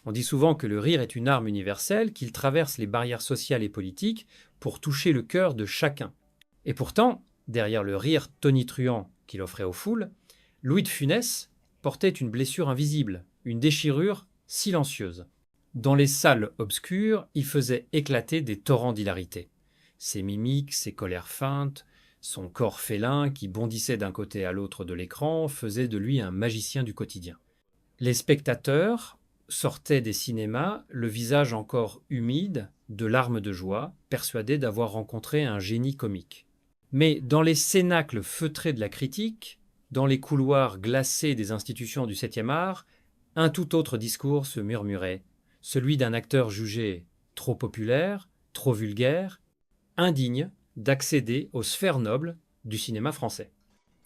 On dit souvent que le rire est une arme universelle, qu'il traverse les barrières sociales et politiques pour toucher le cœur de chacun. Et pourtant, derrière le rire tonitruant qu'il offrait aux foules, Louis de Funès portait une blessure invisible, une déchirure silencieuse. Dans les salles obscures, il faisait éclater des torrents d'hilarité. Ses mimiques, ses colères feintes, son corps félin qui bondissait d'un côté à l'autre de l'écran faisaient de lui un magicien du quotidien. Les spectateurs sortaient des cinémas, le visage encore humide, de larmes de joie, persuadés d'avoir rencontré un génie comique. Mais dans les cénacles feutrés de la critique, dans les couloirs glacés des institutions du 7e art, un tout autre discours se murmurait, celui d'un acteur jugé trop populaire, trop vulgaire, indigne d'accéder aux sphères nobles du cinéma français.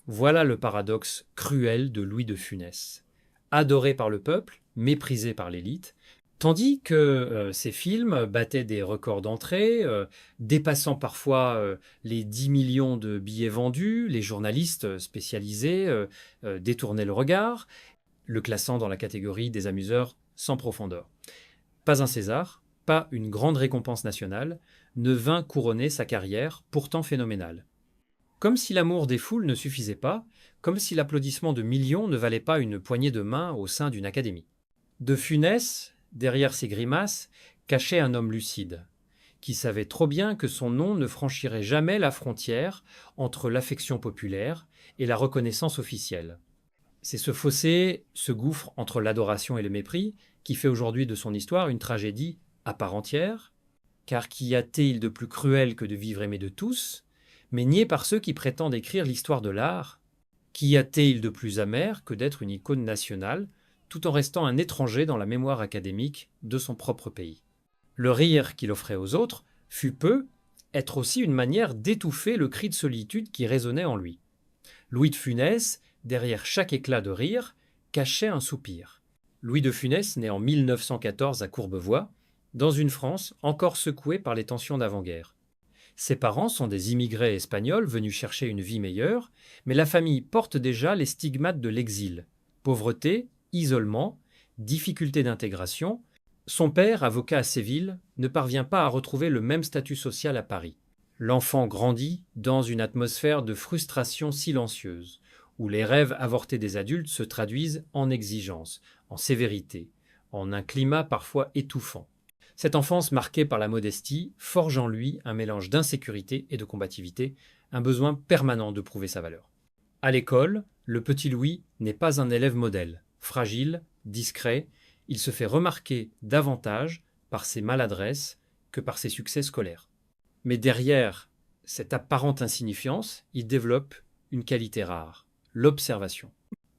Voilà le paradoxe cruel de Louis de Funès. Adoré par le peuple, méprisé par l'élite, tandis que ces films battaient des records d'entrée, dépassant parfois les 10 millions de billets vendus, les journalistes spécialisés détournaient le regard, le classant dans la catégorie des amuseurs sans profondeur. Pas un César, pas une grande récompense nationale, ne vint couronner sa carrière, pourtant phénoménale. Comme si l'amour des foules ne suffisait pas, comme si l'applaudissement de millions ne valait pas une poignée de main au sein d'une académie. De Funès, derrière ses grimaces, cachait un homme lucide, qui savait trop bien que son nom ne franchirait jamais la frontière entre l'affection populaire et la reconnaissance officielle. C'est ce fossé, ce gouffre entre l'adoration et le mépris, qui fait aujourd'hui de son histoire une tragédie à part entière, car qu'y a-t-il de plus cruel que de vivre aimé de tous, mais nié par ceux qui prétendent écrire l'histoire de l'art? Qu'y a-t-il de plus amer que d'être une icône nationale, tout en restant un étranger dans la mémoire académique de son propre pays? Le rire qu'il offrait aux autres fut peu être aussi une manière d'étouffer le cri de solitude qui résonnait en lui. Louis de Funès, derrière chaque éclat de rire, cachait un soupir. Louis de Funès naît en 1914 à Courbevoie, dans une France encore secouée par les tensions d'avant-guerre. Ses parents sont des immigrés espagnols venus chercher une vie meilleure, mais la famille porte déjà les stigmates de l'exil. Pauvreté, isolement, difficulté d'intégration. Son père, avocat à Séville, ne parvient pas à retrouver le même statut social à Paris. L'enfant grandit dans une atmosphère de frustration silencieuse, où les rêves avortés des adultes se traduisent en exigence, en sévérité, en un climat parfois étouffant. Cette enfance marquée par la modestie forge en lui un mélange d'insécurité et de combativité, un besoin permanent de prouver sa valeur. À l'école, le petit Louis n'est pas un élève modèle. Fragile, discret, il se fait remarquer davantage par ses maladresses que par ses succès scolaires. Mais derrière cette apparente insignifiance, il développe une qualité rare, l'observation.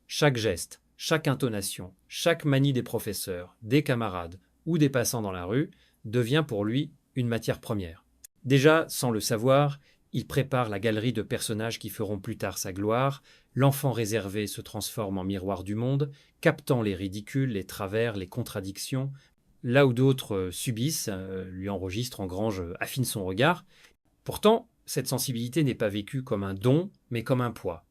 Chaque geste, chaque intonation, chaque manie des professeurs, des camarades ou des passants dans la rue devient pour lui une matière première. Déjà, sans le savoir, il prépare la galerie de personnages qui feront plus tard sa gloire. L'enfant réservé se transforme en miroir du monde, captant les ridicules, les travers, les contradictions. Là où d'autres subissent, lui enregistrent, engrangent, affinent son regard. Pourtant, cette sensibilité n'est pas vécue comme un don, mais comme un poids.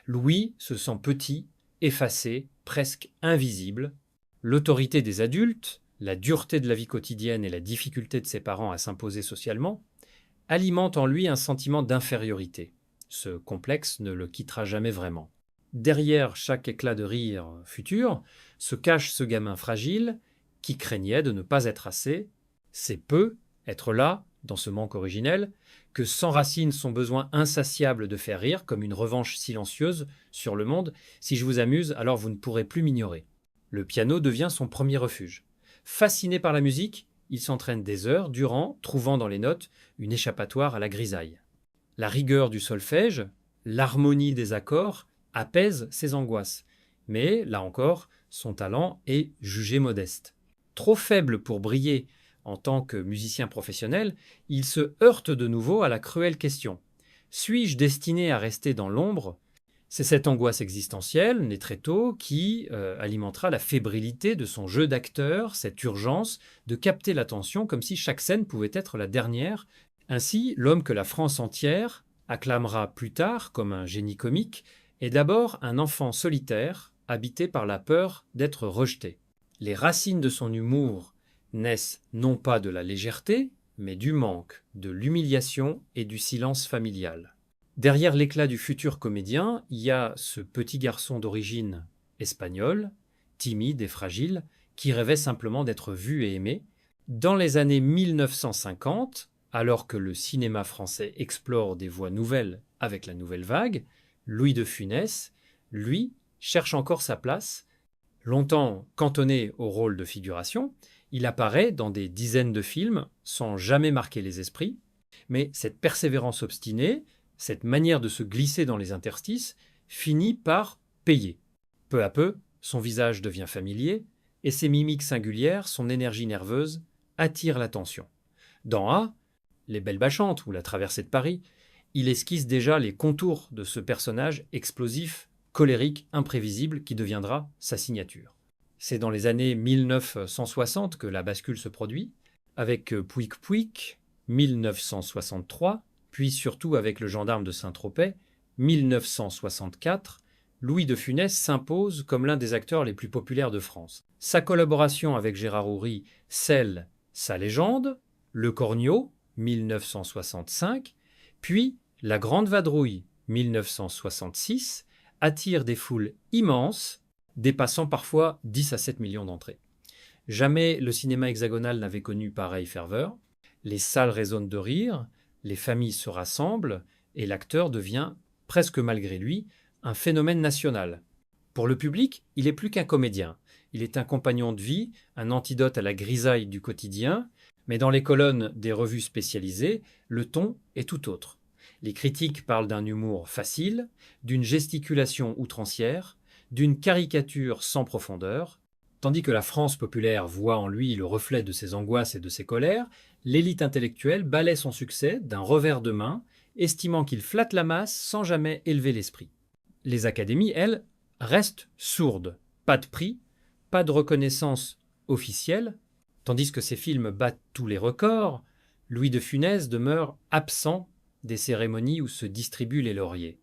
Louis se sent petit, effacé, presque invisible. L'autorité des adultes, la dureté de la vie quotidienne et la difficulté de ses parents à s'imposer socialement alimentent en lui un sentiment d'infériorité. Ce complexe ne le quittera jamais vraiment. Derrière chaque éclat de rire futur se cache ce gamin fragile qui craignait de ne pas être assez. C'est peu être là, dans ce manque originel, que s'enracine son besoin insatiable de faire rire comme une revanche silencieuse sur le monde. Si je vous amuse, alors vous ne pourrez plus m'ignorer. Le piano devient son premier refuge. Fasciné par la musique, il s'entraîne des heures durant, trouvant dans les notes une échappatoire à la grisaille. La rigueur du solfège, l'harmonie des accords apaisent ses angoisses. Mais, là encore, son talent est jugé modeste. Trop faible pour briller en tant que musicien professionnel, il se heurte de nouveau à la cruelle question. Suis-je destiné à rester dans l'ombre ? C'est cette angoisse existentielle, née très tôt, qui alimentera la fébrilité de son jeu d'acteur, cette urgence de capter l'attention comme si chaque scène pouvait être la dernière. Ainsi, l'homme que la France entière acclamera plus tard comme un génie comique est d'abord un enfant solitaire, habité par la peur d'être rejeté. Les racines de son humour naissent non pas de la légèreté, mais du manque, de l'humiliation et du silence familial. Derrière l'éclat du futur comédien, il y a ce petit garçon d'origine espagnole, timide et fragile, qui rêvait simplement d'être vu et aimé. Dans les années 1950, alors que le cinéma français explore des voies nouvelles avec la nouvelle vague, Louis de Funès, lui, cherche encore sa place. Longtemps cantonné au rôle de figuration, il apparaît dans des dizaines de films sans jamais marquer les esprits, mais cette persévérance obstinée, cette manière de se glisser dans les interstices, finit par payer. Peu à peu, son visage devient familier, et ses mimiques singulières, son énergie nerveuse, attirent l'attention. Dans A, Les Belles Bachantes ou La Traversée de Paris, il esquisse déjà les contours de ce personnage explosif, colérique, imprévisible, qui deviendra sa signature. C'est dans les années 1960 que la bascule se produit, avec Pouic Pouic, 1963, puis surtout avec Le Gendarme de Saint-Tropez, 1964, Louis de Funès s'impose comme l'un des acteurs les plus populaires de France. Sa collaboration avec Gérard Houry scelle sa légende, Le Cornio, 1965, puis La Grande Vadrouille, 1966, attire des foules immenses, dépassant parfois 10 à 7 millions d'entrées. Jamais le cinéma hexagonal n'avait connu pareille ferveur. Les salles résonnent de rire, les familles se rassemblent et l'acteur devient, presque malgré lui, un phénomène national. Pour le public, il est plus qu'un comédien. Il est un compagnon de vie, un antidote à la grisaille du quotidien, mais dans les colonnes des revues spécialisées, le ton est tout autre. Les critiques parlent d'un humour facile, d'une gesticulation outrancière, d'une caricature sans profondeur. Tandis que la France populaire voit en lui le reflet de ses angoisses et de ses colères, l'élite intellectuelle balaie son succès d'un revers de main, estimant qu'il flatte la masse sans jamais élever l'esprit. Les académies, elles, restent sourdes. Pas de prix, pas de reconnaissance officielle. Tandis que ces films battent tous les records, Louis de Funès demeure absent des cérémonies où se distribuent les lauriers.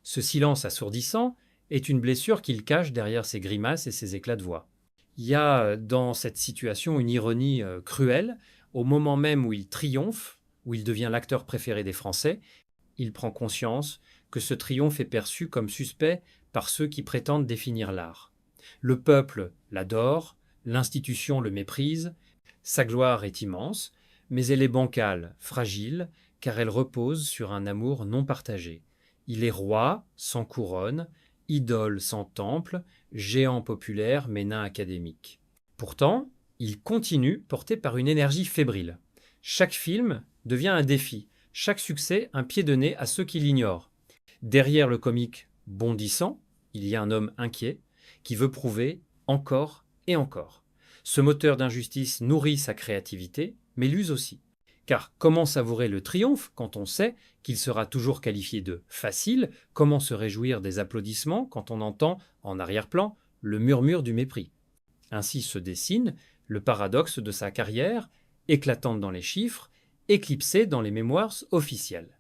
Ce silence assourdissant est une blessure qu'il cache derrière ses grimaces et ses éclats de voix. Il y a dans cette situation une ironie cruelle. Au moment même où il triomphe, où il devient l'acteur préféré des Français, il prend conscience que ce triomphe est perçu comme suspect par ceux qui prétendent définir l'art. Le peuple l'adore, l'institution le méprise, sa gloire est immense, mais elle est bancale, fragile, car elle repose sur un amour non partagé. Il est roi, sans couronne, idole sans temple, géant populaire mais nain académique. Pourtant, il continue porté par une énergie fébrile. Chaque film devient un défi, chaque succès un pied de nez à ceux qui l'ignorent. Derrière le comique bondissant, il y a un homme inquiet qui veut prouver encore et encore. Ce moteur d'injustice nourrit sa créativité, mais l'use aussi. Car comment savourer le triomphe quand on sait qu'il sera toujours qualifié de facile? Comment se réjouir des applaudissements quand on entend, en arrière-plan, le murmure du mépris? Ainsi se dessine le paradoxe de sa carrière, éclatante dans les chiffres, éclipsée dans les mémoires officielles.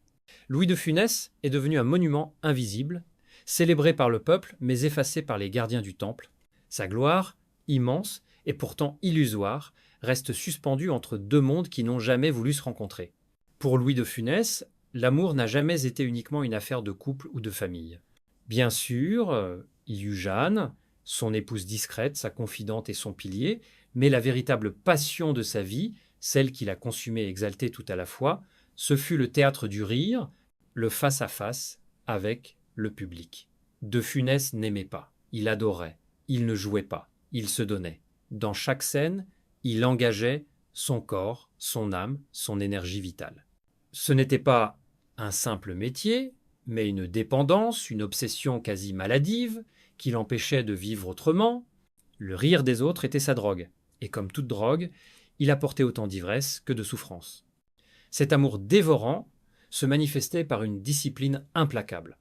Louis de Funès est devenu un monument invisible, célébré par le peuple mais effacé par les gardiens du temple. Sa gloire, immense et pourtant illusoire, reste suspendue entre deux mondes qui n'ont jamais voulu se rencontrer. Pour Louis de Funès, l'amour n'a jamais été uniquement une affaire de couple ou de famille. Bien sûr, il y eut Jeanne, son épouse discrète, sa confidente et son pilier, mais la véritable passion de sa vie, celle qu'il a consumée et exaltée tout à la fois, ce fut le théâtre du rire, le face-à-face avec le public. De Funès n'aimait pas, il adorait, il ne jouait pas, il se donnait. Dans chaque scène, il engageait son corps, son âme, son énergie vitale. Ce n'était pas un simple métier, mais une dépendance, une obsession quasi maladive, qui l'empêchait de vivre autrement. Le rire des autres était sa drogue, et comme toute drogue, il apportait autant d'ivresse que de souffrance. Cet amour dévorant se manifestait par une discipline implacable.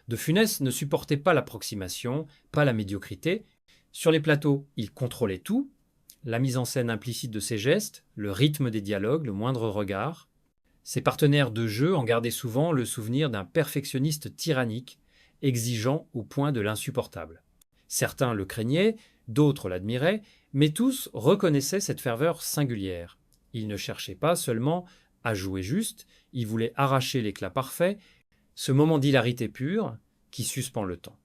De Funès ne supportait pas l'approximation, pas la médiocrité. Sur les plateaux, il contrôlait tout, la mise en scène implicite de ses gestes, le rythme des dialogues, le moindre regard. Ses partenaires de jeu en gardaient souvent le souvenir d'un perfectionniste tyrannique, exigeant au point de l'insupportable. Certains le craignaient, D'autres l'admiraient, mais tous reconnaissaient cette ferveur singulière. Il ne cherchait pas seulement à jouer juste, il voulait arracher l'éclat parfait, ce moment d'hilarité pure qui suspend le temps.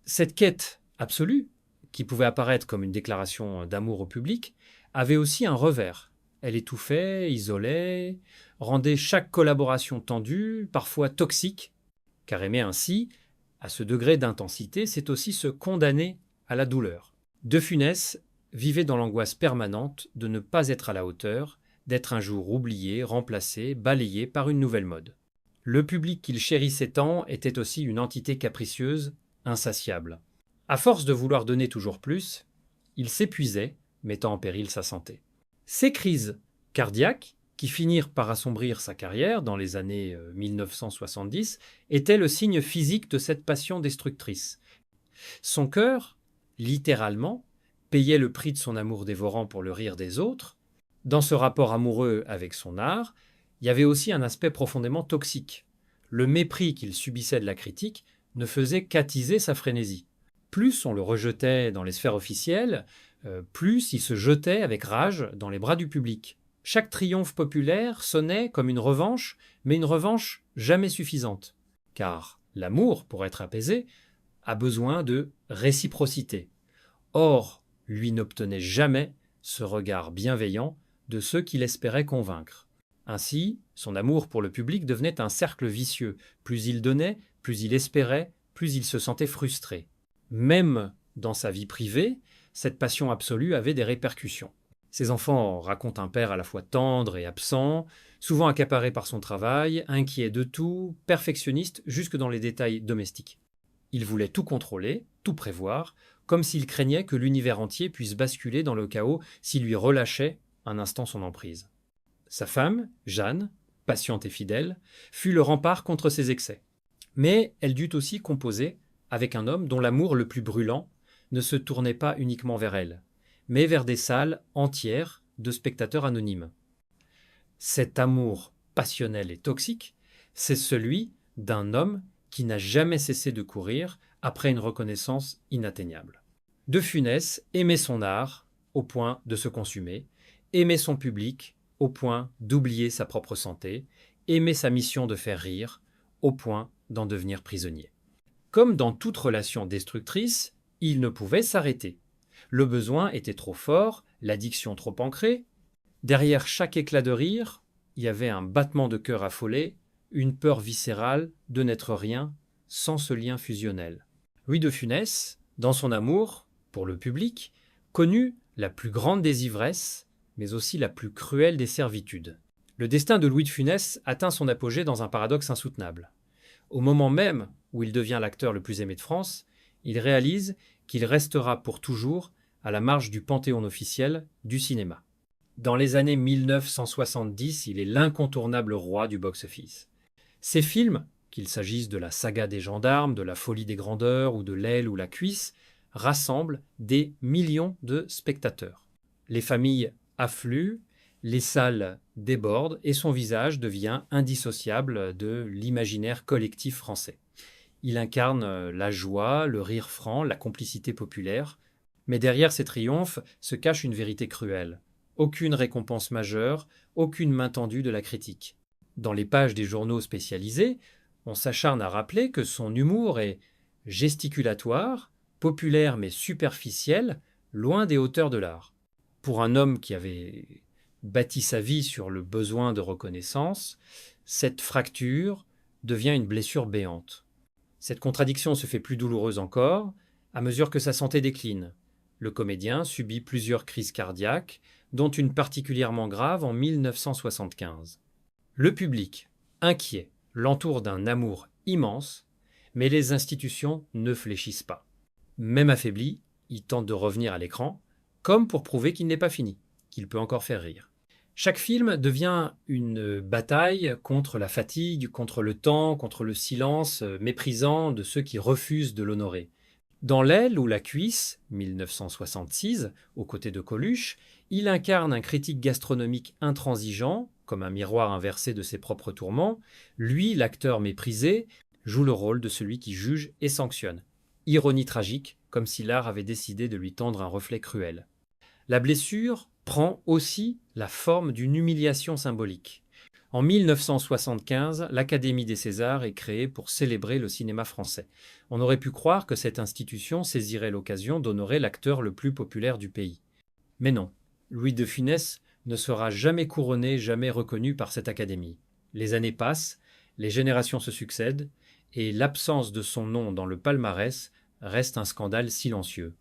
Cette quête absolue, qui pouvait apparaître comme une déclaration d'amour au public, avait aussi un revers. Elle étouffait, isolait, rendait chaque collaboration tendue, parfois toxique, car aimer ainsi, à ce degré d'intensité, c'est aussi se condamner à la douleur. De Funès vivait dans l'angoisse permanente de ne pas être à la hauteur, d'être un jour oublié, remplacé, balayé par une nouvelle mode. Le public qu'il chérissait tant était aussi une entité capricieuse, insatiable. À force de vouloir donner toujours plus, il s'épuisait, mettant en péril sa santé. Ces crises cardiaques, qui finirent par assombrir sa carrière dans les années 1970, étaient le signe physique de cette passion destructrice. Son cœur, littéralement, payait le prix de son amour dévorant pour le rire des autres. Dans ce rapport amoureux avec son art, il y avait aussi un aspect profondément toxique. Le mépris qu'il subissait de la critique ne faisait qu'attiser sa frénésie. Plus on le rejetait dans les sphères officielles, plus il se jetait avec rage dans les bras du public. Chaque triomphe populaire sonnait comme une revanche, mais une revanche jamais suffisante. Car l'amour, pour être apaisé, a besoin de réciprocité. Or, lui n'obtenait jamais ce regard bienveillant de ceux qu'il espérait convaincre. Ainsi, son amour pour le public devenait un cercle vicieux. Plus il donnait, plus il espérait, plus il se sentait frustré. Même dans sa vie privée, cette passion absolue avait des répercussions. Ses enfants racontent un père à la fois tendre et absent, souvent accaparé par son travail, inquiet de tout, perfectionniste jusque dans les détails domestiques. Il voulait tout contrôler, tout prévoir, comme s'il craignait que l'univers entier puisse basculer dans le chaos s'il lui relâchait un instant son emprise. Sa femme, Jeanne, patiente et fidèle, fut le rempart contre ses excès. Mais elle dut aussi composer avec un homme dont l'amour le plus brûlant ne se tournait pas uniquement vers elle, mais vers des salles entières de spectateurs anonymes. Cet amour passionnel et toxique, c'est celui d'un homme qui n'a jamais cessé de courir après une reconnaissance inatteignable. De Funès aimait son art au point de se consumer, aimait son public au point d'oublier sa propre santé, aimait sa mission de faire rire au point d'en devenir prisonnier. Comme dans toute relation destructrice, il ne pouvait s'arrêter. Le besoin était trop fort, l'addiction trop ancrée. Derrière chaque éclat de rire, il y avait un battement de cœur affolé, une peur viscérale de n'être rien sans ce lien fusionnel. Louis de Funès, dans son amour pour le public, connut la plus grande des ivresses, mais aussi la plus cruelle des servitudes. Le destin de Louis de Funès atteint son apogée dans un paradoxe insoutenable. Au moment même où il devient l'acteur le plus aimé de France, il réalise qu'il restera pour toujours à la marge du panthéon officiel du cinéma. Dans les années 1970, il est l'incontournable roi du box-office. Ses films, qu'il s'agisse de la saga des gendarmes, de la folie des grandeurs ou de l'aile ou la cuisse, rassemblent des millions de spectateurs. Les familles affluent, les salles débordent et son visage devient indissociable de l'imaginaire collectif français. Il incarne la joie, le rire franc, la complicité populaire. Mais derrière ces triomphes se cache une vérité cruelle. Aucune récompense majeure, aucune main tendue de la critique. Dans les pages des journaux spécialisés, on s'acharne à rappeler que son humour est gesticulatoire, populaire mais superficiel, loin des hauteurs de l'art. Pour un homme qui avait bâti sa vie sur le besoin de reconnaissance, cette fracture devient une blessure béante. Cette contradiction se fait plus douloureuse encore à mesure que sa santé décline. Le comédien subit plusieurs crises cardiaques, dont une particulièrement grave en 1975. Le public, inquiet, l'entoure d'un amour immense, mais les institutions ne fléchissent pas. Même affaibli, il tente de revenir à l'écran, comme pour prouver qu'il n'est pas fini, qu'il peut encore faire rire. Chaque film devient une bataille contre la fatigue, contre le temps, contre le silence méprisant de ceux qui refusent de l'honorer. Dans l'aile ou la cuisse, 1966, aux côtés de Coluche, il incarne un critique gastronomique intransigeant, comme un miroir inversé de ses propres tourments. Lui, l'acteur méprisé, joue le rôle de celui qui juge et sanctionne. ironie tragique, comme si l'art avait décidé de lui tendre un reflet cruel. La blessure prend aussi la forme d'une humiliation symbolique. En 1975, l'Académie des Césars est créée pour célébrer le cinéma français. On aurait pu croire que cette institution saisirait l'occasion d'honorer l'acteur le plus populaire du pays. Mais non, Louis de Funès ne sera jamais couronné, jamais reconnu par cette académie. Les années passent, les générations se succèdent, et l'absence de son nom dans le palmarès reste un scandale silencieux.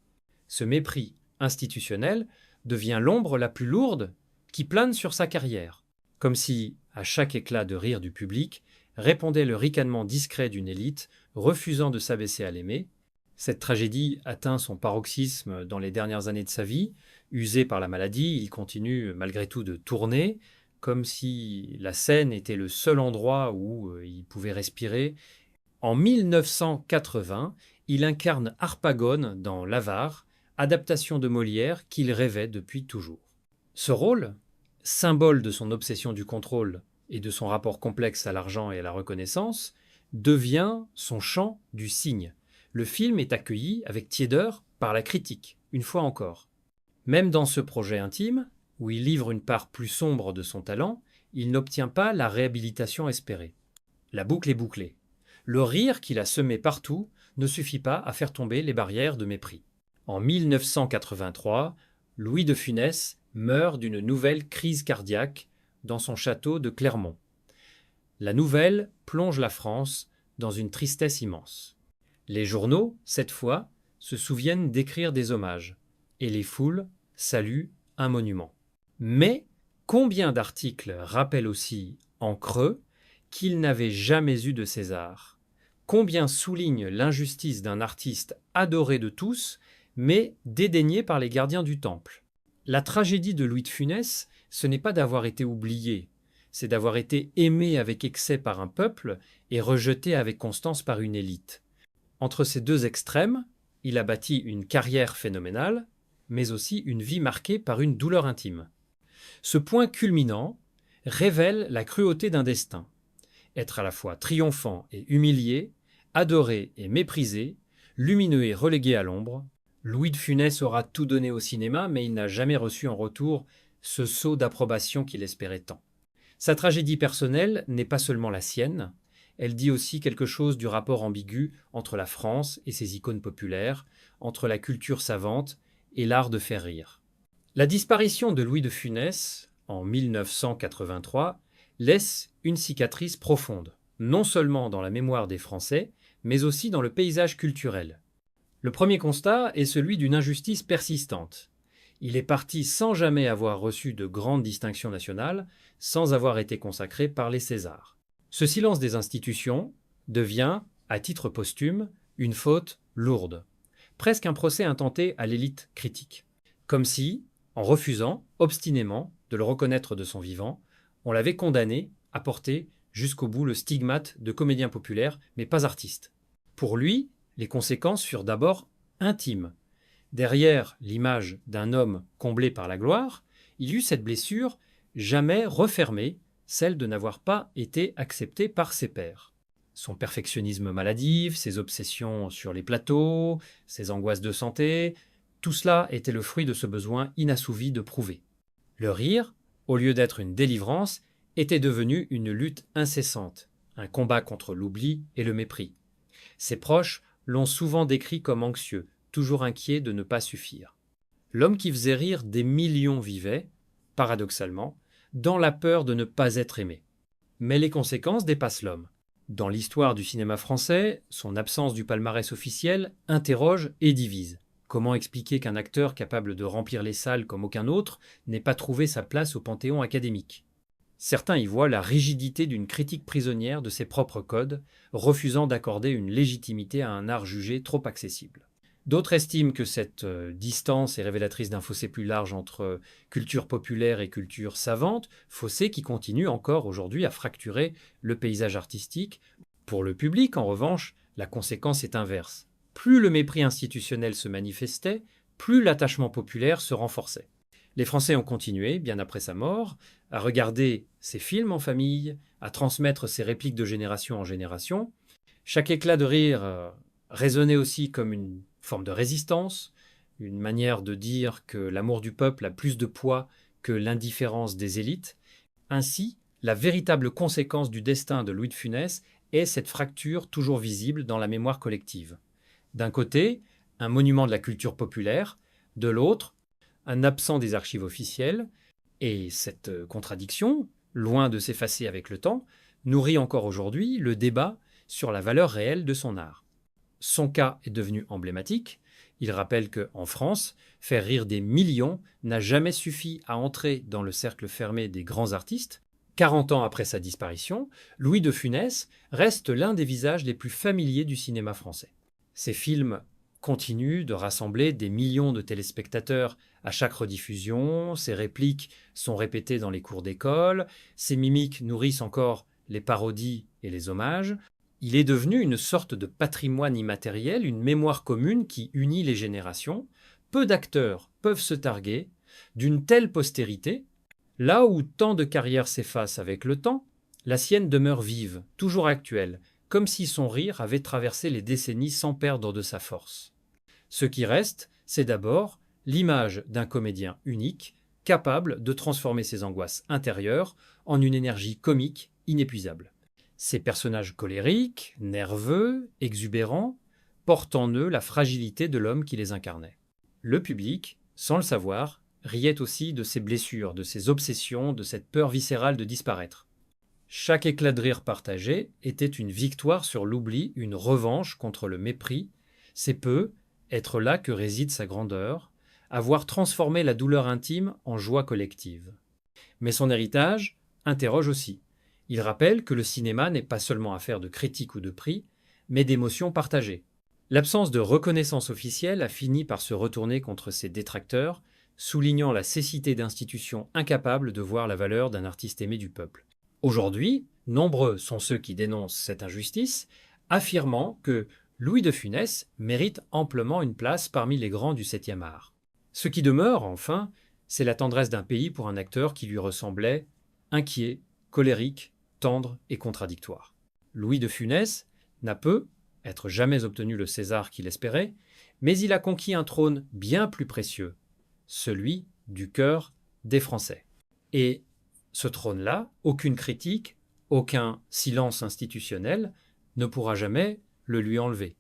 Ce mépris institutionnel devient l'ombre la plus lourde qui plane sur sa carrière, comme si, à chaque éclat de rire du public, répondait le ricanement discret d'une élite refusant de s'abaisser à l'aimer. Cette tragédie atteint son paroxysme dans les dernières années de sa vie. Usé par la maladie, il continue malgré tout de tourner, comme si la scène était le seul endroit où il pouvait respirer. En 1980, il incarne Harpagon dans L'Avare, adaptation de Molière qu'il rêvait depuis toujours. Ce rôle, symbole de son obsession du contrôle et de son rapport complexe à l'argent et à la reconnaissance, devient son chant du cygne. Le film est accueilli avec tiédeur par la critique, une fois encore. Même dans ce projet intime, où il livre une part plus sombre de son talent, il n'obtient pas la réhabilitation espérée. La boucle est bouclée. Le rire qu'il a semé partout ne suffit pas à faire tomber les barrières de mépris. En 1983, Louis de Funès meurt d'une nouvelle crise cardiaque dans son château de Clermont. La nouvelle plonge la France dans une tristesse immense. Les journaux, cette fois, se souviennent d'écrire des hommages, et les foules saluent un monument. Mais combien d'articles rappellent aussi, en creux, qu'il n'avait jamais eu de César? Combien soulignent l'injustice d'un artiste adoré de tous, mais dédaigné par les gardiens du temple? La tragédie de Louis de Funès, ce n'est pas d'avoir été oublié, c'est d'avoir été aimé avec excès par un peuple et rejeté avec constance par une élite. Entre ces deux extrêmes, il a bâti une carrière phénoménale, mais aussi une vie marquée par une douleur intime. Ce point culminant révèle la cruauté d'un destin. Être à la fois triomphant et humilié, adoré et méprisé, lumineux et relégué à l'ombre, Louis de Funès aura tout donné au cinéma, mais il n'a jamais reçu en retour ce sceau d'approbation qu'il espérait tant. Sa tragédie personnelle n'est pas seulement la sienne, elle dit aussi quelque chose du rapport ambigu entre la France et ses icônes populaires, entre la culture savante et l'art de faire rire. La disparition de Louis de Funès, en 1983, laisse une cicatrice profonde, non seulement dans la mémoire des Français, mais aussi dans le paysage culturel. Le premier constat est celui d'une injustice persistante. Il est parti sans jamais avoir reçu de grandes distinctions nationales, sans avoir été consacré par les Césars. Ce silence des institutions devient, à titre posthume, une faute lourde, presque un procès intenté à l'élite critique. Comme si, en refusant obstinément de le reconnaître de son vivant, on l'avait condamné à porter jusqu'au bout le stigmate de comédien populaire, mais pas artiste. Pour lui, les conséquences furent d'abord intimes. Derrière l'image d'un homme comblé par la gloire, il y eut cette blessure jamais refermée, celle de n'avoir pas été accepté par ses pairs. Son perfectionnisme maladif, ses obsessions sur les plateaux, ses angoisses de santé, tout cela était le fruit de ce besoin inassouvi de prouver. Le rire, au lieu d'être une délivrance, était devenu une lutte incessante, un combat contre l'oubli et le mépris. Ses proches l'ont souvent décrit comme anxieux, toujours inquiet de ne pas suffire. L'homme qui faisait rire des millions vivait, paradoxalement, dans la peur de ne pas être aimé. Mais les conséquences dépassent l'homme. Dans l'histoire du cinéma français, son absence du palmarès officiel interroge et divise. Comment expliquer qu'un acteur capable de remplir les salles comme aucun autre n'ait pas trouvé sa place au panthéon académique? Certains y voient la rigidité d'une critique prisonnière de ses propres codes, refusant d'accorder une légitimité à un art jugé trop accessible. D'autres estiment que cette distance est révélatrice d'un fossé plus large entre culture populaire et culture savante, fossé qui continue encore aujourd'hui à fracturer le paysage artistique. Pour le public, en revanche, la conséquence est inverse. Plus le mépris institutionnel se manifestait, plus l'attachement populaire se renforçait. Les Français ont continué, bien après sa mort, à regarder ses films en famille, à transmettre ses répliques de génération en génération. Chaque éclat de rire résonnait aussi comme une forme de résistance, une manière de dire que l'amour du peuple a plus de poids que l'indifférence des élites. Ainsi, la véritable conséquence du destin de Louis de Funès est cette fracture toujours visible dans la mémoire collective. D'un côté, un monument de la culture populaire, de l'autre, un absent des archives officielles, et cette contradiction, loin de s'effacer avec le temps, nourrit encore aujourd'hui le débat sur la valeur réelle de son art. Son cas est devenu emblématique. Il rappelle qu'en France, faire rire des millions n'a jamais suffi à entrer dans le cercle fermé des grands artistes. 40 ans après sa disparition, Louis de Funès reste l'un des visages les plus familiers du cinéma français. Ses films continuent de rassembler des millions de téléspectateurs à chaque rediffusion, ses répliques sont répétées dans les cours d'école, ses mimiques nourrissent encore les parodies et les hommages. Il est devenu une sorte de patrimoine immatériel, une mémoire commune qui unit les générations. Peu d'acteurs peuvent se targuer d'une telle postérité. Là où tant de carrières s'effacent avec le temps, la sienne demeure vive, toujours actuelle, comme si son rire avait traversé les décennies sans perdre de sa force. Ce qui reste, c'est d'abord l'image d'un comédien unique, capable de transformer ses angoisses intérieures en une énergie comique inépuisable. Ces personnages colériques, nerveux, exubérants, portent en eux la fragilité de l'homme qui les incarnait. Le public, sans le savoir, riait aussi de ses blessures, de ses obsessions, de cette peur viscérale de disparaître. Chaque éclat de rire partagé était une victoire sur l'oubli, une revanche contre le mépris. C'est peu être là que réside sa grandeur, avoir transformé la douleur intime en joie collective. Mais son héritage interroge aussi. Il rappelle que le cinéma n'est pas seulement affaire de critique ou de prix, mais d'émotions partagées. L'absence de reconnaissance officielle a fini par se retourner contre ses détracteurs, soulignant la cécité d'institutions incapables de voir la valeur d'un artiste aimé du peuple. Aujourd'hui, nombreux sont ceux qui dénoncent cette injustice, affirmant que Louis de Funès mérite amplement une place parmi les grands du 7e art. Ce qui demeure, enfin, c'est la tendresse d'un pays pour un acteur qui lui ressemblait, inquiet, colérique, tendre et contradictoire. Louis de Funès n'a peut être jamais obtenu le César qu'il espérait, mais il a conquis un trône bien plus précieux, celui du cœur des Français. Et ce trône-là, aucune critique, aucun silence institutionnel ne pourra jamais le lui enlever.